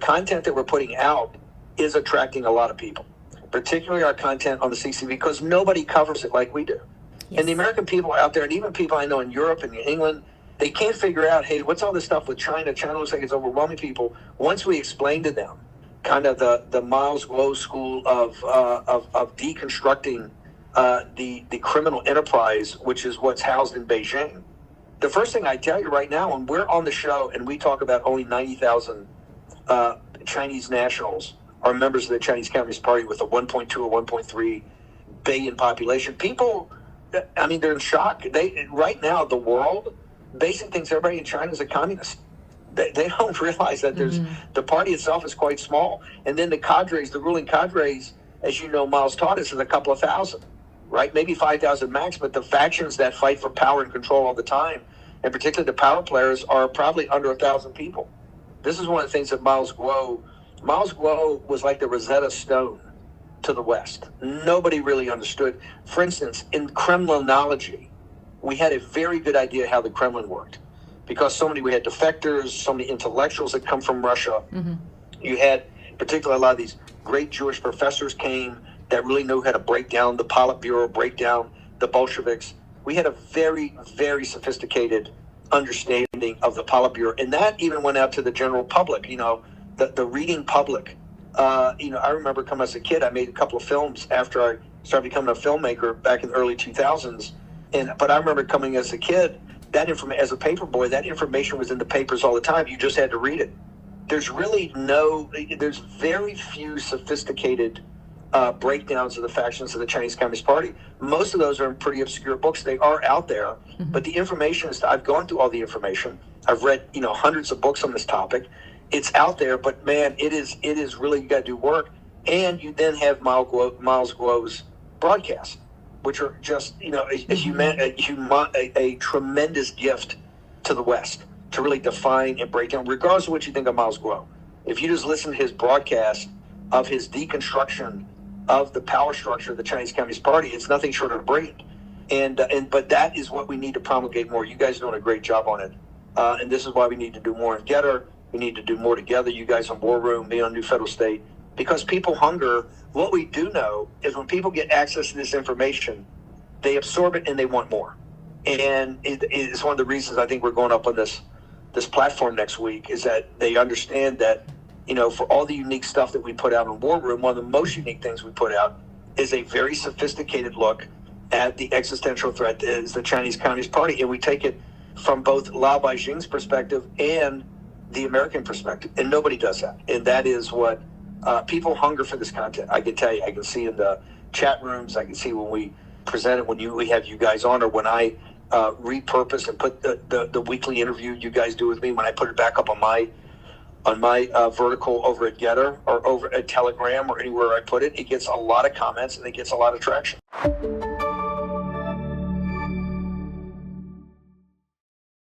content that we're putting out is attracting a lot of people, particularly our content on the CCTV, because nobody covers it like we do. Yes. And the American people out there, and even people I know in Europe and England, they can't figure out, hey, what's all this stuff with China? China looks like it's overwhelming people. Once we explain to them kind of the Miles Guo school of deconstructing the criminal enterprise, which is what's housed in Beijing. The first thing I tell you right now, when we're on the show and we talk about only 90,000 Chinese nationals are members of the Chinese Communist Party with a 1.2 or 1.3 billion population, people, I mean, they're in shock. Right now, the world basically thinks everybody in China is a communist. They don't realize that the party itself is quite small. And then the cadres, the ruling cadres, as you know, Miles taught us, is a couple of thousand, right? Maybe 5,000 max, but the factions that fight for power and control all the time, and particularly the power players, are probably under 1,000 people. This is one of the things that Miles Guo was like the Rosetta Stone to the West. Nobody really understood. For instance, in Kremlinology, we had a very good idea how the Kremlin worked, because we had defectors, so many intellectuals that come from Russia. Mm-hmm. You had, particularly, a lot of these great Jewish professors came that really knew how to break down the Politburo, break down the Bolsheviks. We had a very, very sophisticated understanding of the Politburo, and that even went out to the general public, the reading public. I remember coming as a kid, I made a couple of films after I started becoming a filmmaker back in the early 2000s. But I remember coming as a kid, as a paper boy, that information was in the papers all the time. You just had to read it. There's very few sophisticated breakdowns of the factions of the Chinese Communist Party. Most of those are in pretty obscure books. They are out there, but the information I've gone through all the information. I've read, hundreds of books on this topic. It's out there, but man, it is really, you got to do work. And you then have Miles Guo's broadcasts, which are just, a tremendous gift to the West to really define and break down, regardless of what you think of Miles Guo. If you just listen to his broadcast of his deconstruction of the power structure of the Chinese Communist Party, it's nothing short of brilliant. But that is what we need to promulgate more. You guys are doing a great job on it. And this is why we need to do more in Getter. We need to do more together. You guys on War Room, me on New Federal State, because people hunger. What we do know is when people get access to this information, they absorb it and they want more. And it's one of the reasons I think we're going up on this platform next week, is that they understand that, for all the unique stuff that we put out on War Room, one of the most unique things we put out is a very sophisticated look at the existential threat that is the Chinese Communist Party. And we take it from both Lao Baixing's perspective and the American perspective. And nobody does that. And that is what people hunger for, this content. I can tell you, I can see in the chat rooms, I can see when we present it, when we have you guys on, or when I repurpose and put the weekly interview you guys do with me, when I put it back up on my vertical over at Getter or over at Telegram or anywhere I put it, it gets a lot of comments and it gets a lot of traction.